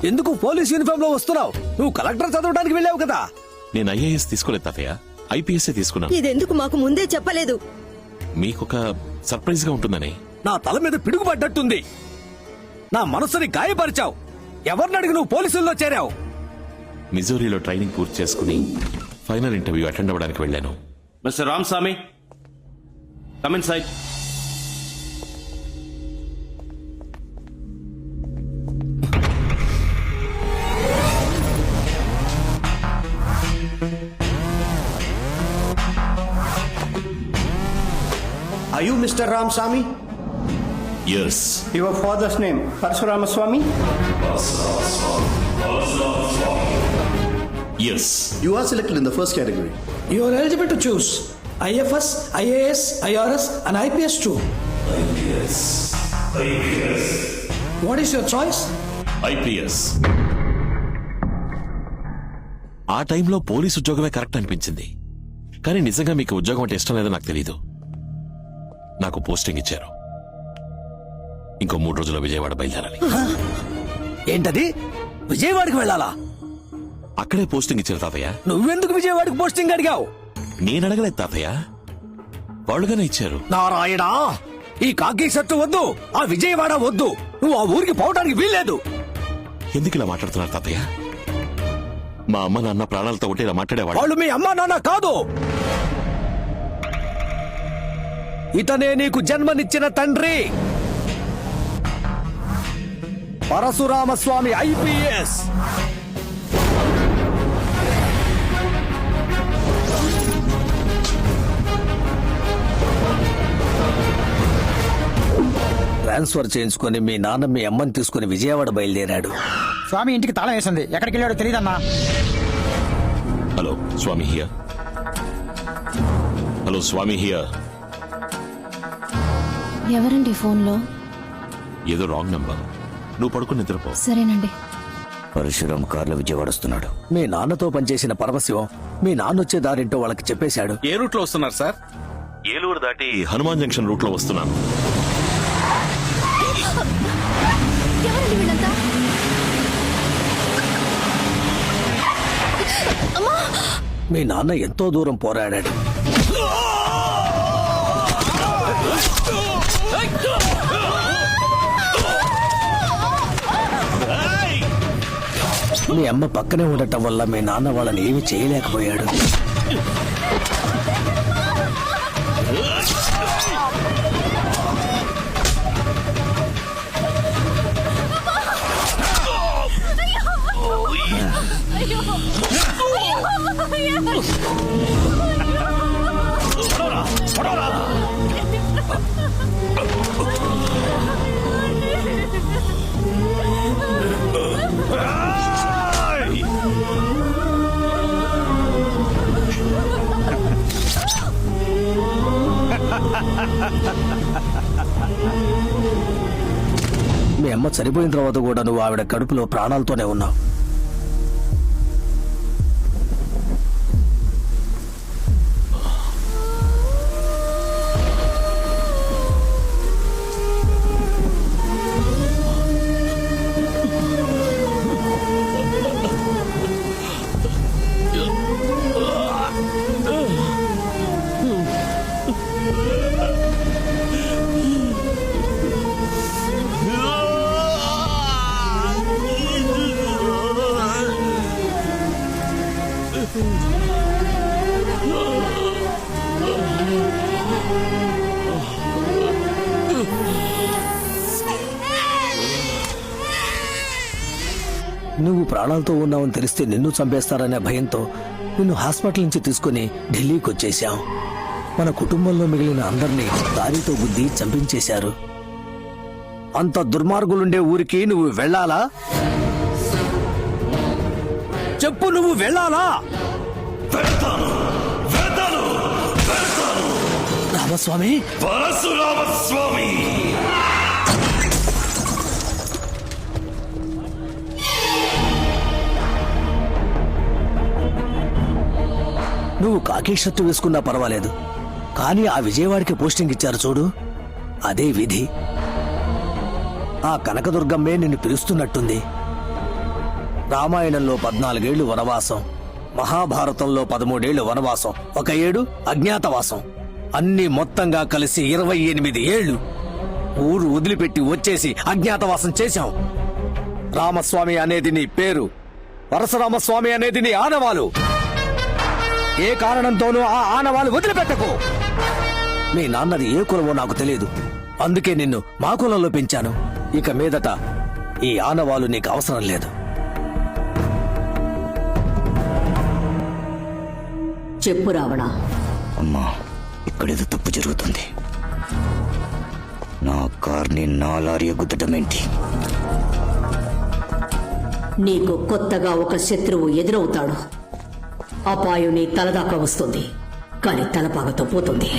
ఎందుకు police uniform లో వస్తున్నావు? నువ్వు కలెక్టర్ చదవడానికి వెళ్ళావు కదా. నేను ఐఏఎస్ తీసుకోలేదు తాతయ్య, ఐపీఎస్ తీసుకున్నాను. ఇదెందుకు మాకు ముందే చెప్పలేదు? మీకొక సర్ప్రైజ్ గా ఉంటుందని. నా తల మీద పిడుగుపడ్డట్టుంది. నా మనసుని గాయపరిచావు. ఎవరిని అడిగి నువ్వు పోలీసుల్లో చేరావు? మిజోరీలో ట్రైనింగ్ పూర్తి చేసుకుని ఫైనల్ ఇంటర్వ్యూ అటెండ్ అవ్వడానికి వెళ్ళాను. Mister Ramaswamy, come in side. Are you Mr. Ramaswamy? Yes. Your father's name, Parashuramaswamy? Yes. You are selected in the first category. You are eligible to choose IFS, IAS, IRS and IPS too. IPS. What is your choice? IPS. ఆ టైంలో police ఉద్యోగమే correct అనిపించింది. కానీ నిజంగా మీకు ఉద్యోగం అంటే ఇష్టం లేదో నాకు తెలీదు. నాకు పోస్టింగ్ ఇచ్చారు. ఇంకో 3 రోజుల్లో విజయవాడ బయలుదేరాలి. ఏంటది? విజయవాడకి వెళ్ళాలా? అక్కడే పోస్టింగ్ ఇచ్చారు తాతయ్య. నువ్వెందుకు విజయవాడకి పోస్టింగ్ అడిగావు? నేను అడగలేదు తాతయ్య, వాళ్ళుగానే ఇచ్చారు. నారాయణ, ఈ కాకి షర్టు వద్దు, ఆ విజయవాడ వద్దు. నువ్వు ఆ ఊరికి పోవడానికి వీల్లేదు. ఎందుకు ఇలా మాట్లాడుతున్నారు తాతయ్య? మా అమ్మ నాన్న ప్రాణాలతో ఉంటే ఇలా మాట్లాడేవాడు. వాళ్ళు మీ అమ్మా నాన్న కాదు. ఇతనే నీకు జన్మనిచ్చిన తండ్రి, పరశురామస్వామి ఐపీఎస్. ట్రాన్స్ఫర్ చేయించుకొని మీ నాన్న మీ అమ్మని తీసుకుని విజయవాడ బయలుదేరాడు. స్వామి ఇంటికి తాళం వేసింది, ఎక్కడికి వెళ్ళాడో తెలియదన్నా. Hello Swami here. Hello Swami here. ఎవరండి ఫోన్లో? ఏదో రాంగ్ నంబర్. నువ్వు పడుకుని నిద్రపో. సరేనండి. పరశురామ్ కార్లో విజయవాడ వస్తున్నాడు. మీ నాన్నతో పనిచేసిన పరమశివం మీ నాన్న వచ్చే దారింటో వాళ్ళకి చెప్పేశాడు. ఏ రూట్ లో వస్తున్నారు సార్? ఏలూరు దాటి హనుమాన్ జంక్షన్ రూట్ లో వస్తున్నాను. ఎవరండి వీళ్ళంతా? మీ నాన్న ఎంతో దూరం పోరాడాడు. మీ అమ్మ పక్కనే ఉండటం వల్ల మీ నాన్న వాళ్ళని ఏమీ చేయలేకపోయాడు. మీ అమ్మ చనిపోయిన తర్వాత కూడా నువ్వు ఆవిడ కడుపులో ప్రాణాలతోనే ఉన్నావు. నువ్వు ప్రాణాలతో ఉన్నావని తెలిస్తే నిన్ను చంపేస్తారనే భయంతో నిన్ను హాస్పిటల్ నుంచి తీసుకుని ఢిల్లీకి వచ్చేశాం. మన కుటుంబంలో మిగిలిన అందరినీ దారితో గుద్ది చంపించేశారు. అంత దుర్మార్గులుండే ఊరికి నువ్వు వెళ్ళాలా? చెప్పు, నువ్వు వెళ్ళాలా? రామస్వామి, పరశురామస్వామి. నువ్వు కాకి షర్టు వేసుకున్నా పర్వాలేదు, కానీ ఆ విజయవాడకి పోస్టింగ్ ఇచ్చారు చూడు, అదే విధి. ఆ కనకదుర్గమ్మే నిన్ను పిలుస్తున్నట్టుంది. రామాయణంలో 14 ఏళ్లు వనవాసం, మహాభారతంలో 13 ఏళ్లు వనవాసం, 1 ఏడు అజ్ఞాతవాసం, అన్ని మొత్తంగా కలిసి 28 ఏళ్లు ఊరు వదిలిపెట్టి వచ్చేసి అజ్ఞాతవాసం చేశాం. రామస్వామి అనేది నీ పేరు, పరశురామస్వామి అనేది నీ ఆనవాలు. ఏ కారణంతోనూ ఆ ఆనవాలు వదిలిపెట్టకు. మీ నాన్నది ఏ కులమో నాకు తెలియదు, అందుకే నిన్ను మా కులంలో పెంచాను. ఇక మీదట ఈ ఆనవాలు నీకు అవసరం లేదు. చెప్పు రావణ. అమ్మా, ఇక్కడేదో తప్పు జరుగుతుంది. నా కార్ని నా లారీ గుద్దటమేంటి? నీకు కొత్తగా ఒక శత్రువు ఎదురవుతాడు. అపాయం నీ తలదాకా వస్తుంది, కానీ తలపాగతో పోతుంది.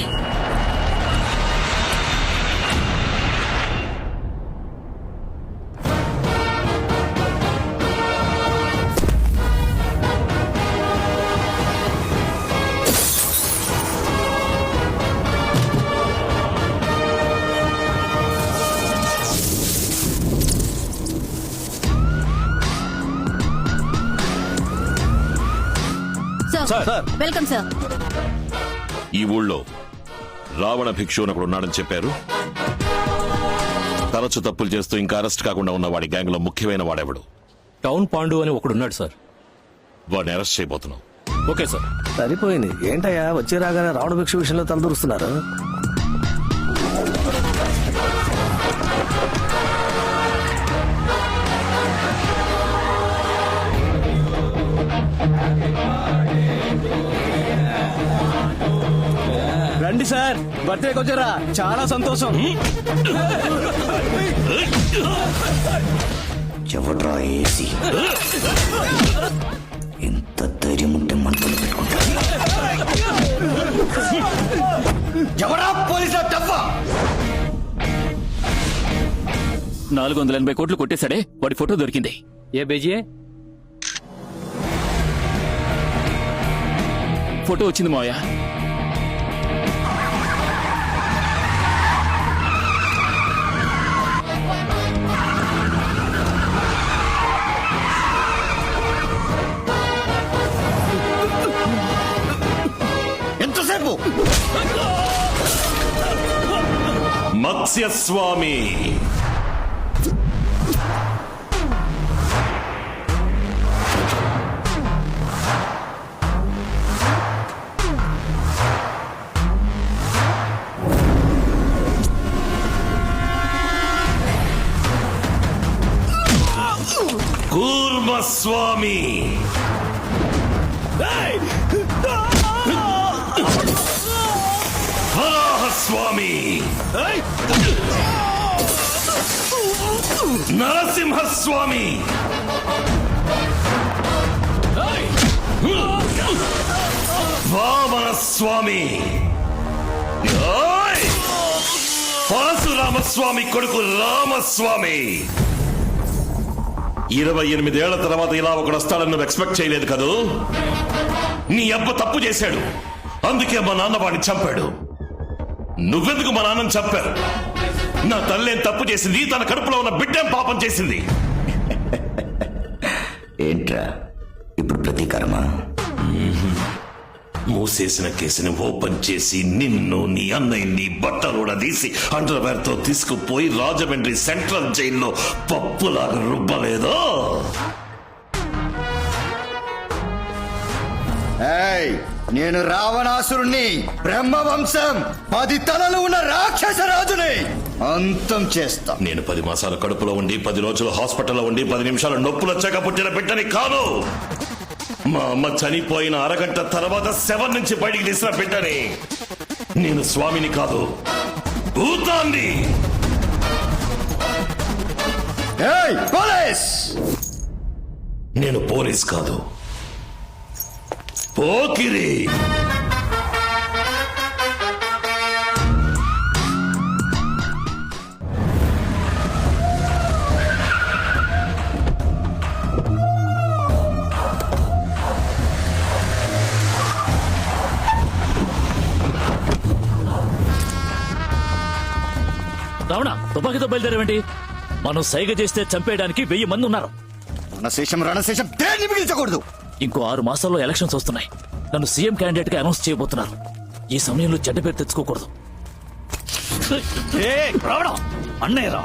Sir welcome sir. ఈ ఊళ్ళో రావణ భిక్షు ఒకడు ఉన్నాడని చెప్పారు. తరచు తప్పులు చేస్తూ ఇంకా అరెస్ట్ కాకుండా ఉన్న వాడి గ్యాంగ్ లో ముఖ్యమైన వాడెవడు? టౌన్ పాండు అని ఒకడున్నాడు సార్. వాడిని అరెస్ట్ చేయబోతున్నాం. Okay sir. సరిపోయింది. ఏంటయ్యా వచ్చి రాగానే రావణ భిక్ష విషయంలో తలదూరుస్తున్నారు? రండి సార్, బర్త్డేకి వచ్చారా? చాలా సంతోషం. ఎవడ్రా ఏసీ? ఎంత ధైర్యం ఉంటే మంటలు పెట్టుకుంటా. ఎవరా పోలీసుల డబ్బా? 480 కోట్లు కొట్టేశాడే, వాడి ఫోటో దొరికింది. ఏ బేజీ ఫోటో వచ్చింది మావయ్య. ఎంతసేపు? మత్స్యస్వామి కూర్మస్వామి, వరాహస్వామి, నరసింహస్వామి, వామనస్వామి, పరశురామస్వామి కొడుకు రామస్వామి. 28 ఏళ్ల తర్వాత ఇలా ఒకడు వస్తాడని నువ్వు ఎక్స్పెక్ట్ చేయలేదు కదూ? నీ అబ్బ తప్పు చేశాడు, అందుకే మా నాన్న వాడిని చంపాడు. నువ్వెందుకు మా నాన్నని చంపారు? నా తల్లేం తప్పు చేసింది? తన కడుపులో ఉన్న బిడ్డేం పాపం చేసింది? ఏంట్రా ఇప్పుడు ప్రతీకారమా? మూసేసిన కేసుని ఓపెన్ చేసి నిన్ను, నీ అన్నయ్యని బట్టలు తీసి అండర్వేర్ తో తీసుకుపోయి రాజమండ్రి సెంట్రల్ జైల్లో పప్పులాగా రుబ్బలేదో? నేను రావణాసురుణ్ణి, బ్రహ్మవంశం 10 తలలు ఉన్న రాక్షస రాజుని అంతం చేస్తా. నేను 10 మాసాల కడుపులో ఉండి 10 రోజులు హాస్పిటల్లో ఉండి 10 నిమిషాలు నొప్పులు వచ్చాక పుట్టిన బిడ్డని కాదు. మా అమ్మ చనిపోయిన అరగంట తర్వాత శవం నుంచి బయటికి తీసిన బిడ్డని. నేను స్వామిని కాదు, భూతాన్ని. పోలీస్! నేను పోలీస్ కాదు, పోకిరి. రావణ, తుపాకీతో బయలుదేరేవేంటి? మనం సైగ చేస్తే చంపేయడానికి 1000 మంది ఉన్నారు. రణశేషం రణశేషం దేన్ని మిగిల్చకూడదు. ఇంకో 6 మాసాల్లో ఎలక్షన్స్ వస్తున్నాయి. నన్ను సీఎం క్యాండిడేట్ గా అనౌన్స్ చేయబోతున్నారు. ఈ సమయంలో చెడ్డ పేరు తెచ్చుకోకూడదు. రావడం అన్నయ్య రా.